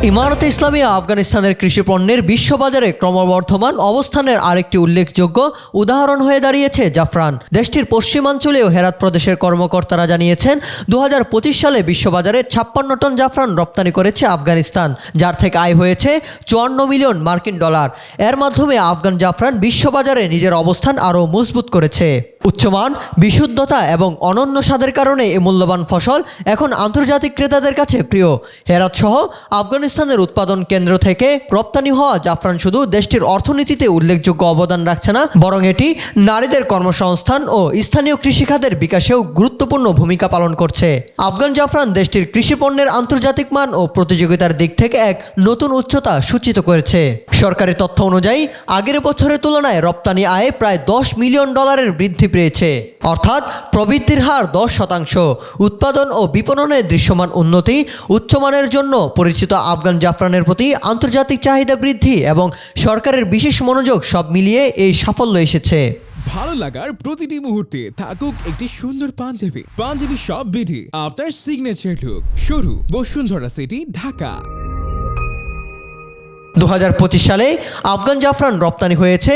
ইমারতে ইসলামিয়া আফগানিস্তানের কৃষি পণ্যের বিশ্ববাজারে ক্রমবর্ধমান অবস্থানের আরেকটি উল্লেখযোগ্য উদাহরণ হয়ে দাঁড়িয়েছে জাফরান। দেশটির পশ্চিমাঞ্চলীয় হেরাত প্রদেশের কর্মকর্তারা জানিয়েছেন ২০২৫ সালে বিশ্ববাজারে ৫৬ টন জাফরান রপ্তানি করেছে আফগানিস্তান, যার থেকে আয় হয়েছে ৫৪ মিলিয়ন মার্কিন ডলার। এর মাধ্যমে আফগান জাফরান বিশ্ববাজারে নিজের অবস্থান আরও মজবুত করেছে। উচ্চমান, বিশুদ্ধতা এবং অনন্য স্বাদের কারণে এই মূল্যবান ফসল এখন আন্তর্জাতিক ক্রেতাদের কাছে প্রিয়। হেরাত সহ আফগানিস্তানের উৎপাদন কেন্দ্র থেকে রপ্তানি হওয়া জাফরান শুধু দেশটির অর্থনীতিতে উল্লেখযোগ্য অবদান রাখছে না, বরং এটি নারীদের কর্মসংস্থান ও স্থানীয় কৃষিখাতের বিকাশেও গুরুত্বপূর্ণ ভূমিকা পালন করছে। আফগান জাফরান দেশটির কৃষি পণ্যের আন্তর্জাতিক মান ও প্রতিযোগিতার দিক থেকে এক নতুন উচ্চতা সূচিত করেছে। সরকারি তথ্য অনুযায়ী আগের বছরের তুলনায় রপ্তানি আয়ে প্রায় ১০ মিলিয়ন ডলারের বৃদ্ধি পেয়েছে, অর্থাৎ প্রবৃদ্ধির হার ১০%। উৎপাদন ও বিপণনে দৃশ্যমান উন্নতি, উচ্চমানের জন্য পরিচিত আফগান জাফরানের প্রতি আন্তর্জাতিক চাহিদা বৃদ্ধি এবং সরকারের বিশেষ মনোযোগ সব মিলিয়ে এই সাফল্য এসেছে। ভালো লাগার প্রতিটি মুহূর্তে থাকুক একটি সুন্দর পাঞ্জাবি সব বিধি আপনার সিগনেচার লুক। শুরু বসুন্ধরা সিটি, ঢাকা। ২০২৫ সালে আফগান জাফরান রপ্তানি হয়েছে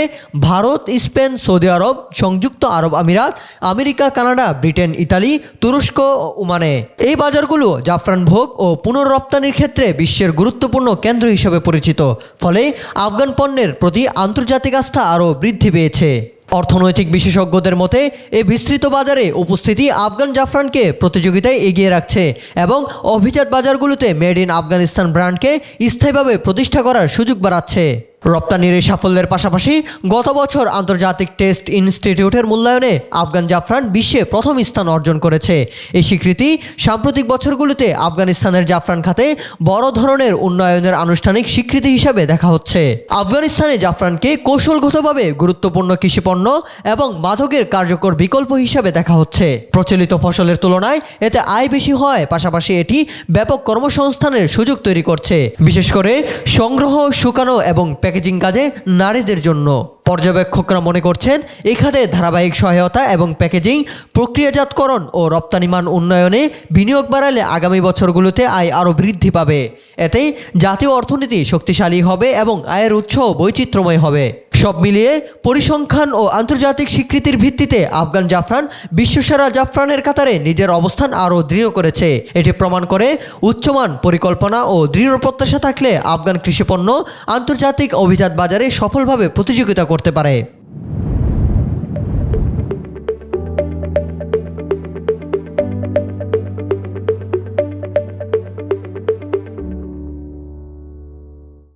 ভারত, স্পেন, সৌদি আরব, সংযুক্ত আরব আমিরাত, আমেরিকা, কানাডা, ব্রিটেন, ইতালি, তুরস্ক ও ওমানে। এই বাজারগুলো জাফরান ভোগ ও পুনর্রপ্তানির ক্ষেত্রে বিশ্বের গুরুত্বপূর্ণ কেন্দ্র হিসেবে পরিচিত, ফলে আফগান পণ্যের প্রতি আন্তর্জাতিক আস্থা আরও বৃদ্ধি পেয়েছে। অর্থনৈতিক বিশেষজ্ঞদের মতে এই বিস্তৃত বাজারে উপস্থিতি আফগান জাফরানকে প্রতিযোগিতায় এগিয়ে রাখছে এবং অভিজাত বাজারগুলোতে মেড ইন আফগানিস্তান ব্র্যান্ডকে স্থায়ীভাবে প্রতিষ্ঠা করার সুযোগ বাড়াচ্ছে। রপ্তানির এই সাফল্যের পাশাপাশি গত বছর আন্তর্জাতিক টেস্ট ইনস্টিটিউটের মূল্যায়নে আফগান জাফরান বিশ্বে প্রথম স্থান অর্জন করেছে। এই স্বীকৃতি সাম্প্রতিক বছরগুলোতে আফগানিস্তানের জাফরান খাতে বড় ধরনের উন্নয়নের আনুষ্ঠানিক স্বীকৃতি হিসেবে দেখা হচ্ছে। আফগানিস্তানে জাফরানকে কৌশলগতভাবে গুরুত্বপূর্ণ কৃষিপণ্য এবং মাদকের কার্যকর বিকল্প হিসেবে দেখা হচ্ছে। প্রচলিত ফসলের তুলনায় এতে আয় বেশি হওয়ায় পাশাপাশি এটি ব্যাপক কর্মসংস্থানের সুযোগ তৈরি করছে, বিশেষ করে সংগ্রহ, শুকানো এবং প্যাকেজিং কাজে নারীদের জন্য। পর্যবেক্ষকরা মনে করছেন এই খাতে ধারাবাহিক সহায়তা এবং প্যাকেজিং, প্রক্রিয়াজাতকরণ ও রপ্তানি মান উন্নয়নে বিনিয়োগ বাড়ালে আগামী বছরগুলোতে আয় আরও বৃদ্ধি পাবে। এতে জাতীয় অর্থনীতি শক্তিশালী হবে এবং আয়ের উৎস বৈচিত্র্যময় হবে। সব মিলিয়ে পরিসংখ্যান ও আন্তর্জাতিক স্বীকৃতির ভিত্তিতে আফগান জাফরান বিশ্বসেরা জাফরানের কাতারে নিজের অবস্থান আরও দৃঢ় করেছে। এটি প্রমাণ করে উচ্চমান, পরিকল্পনা ও দৃঢ় প্রত্যাশা থাকলে আফগান কৃষিপণ্য আন্তর্জাতিক অভিজাত বাজারে সফলভাবে প্রতিযোগিতা করতে পারে।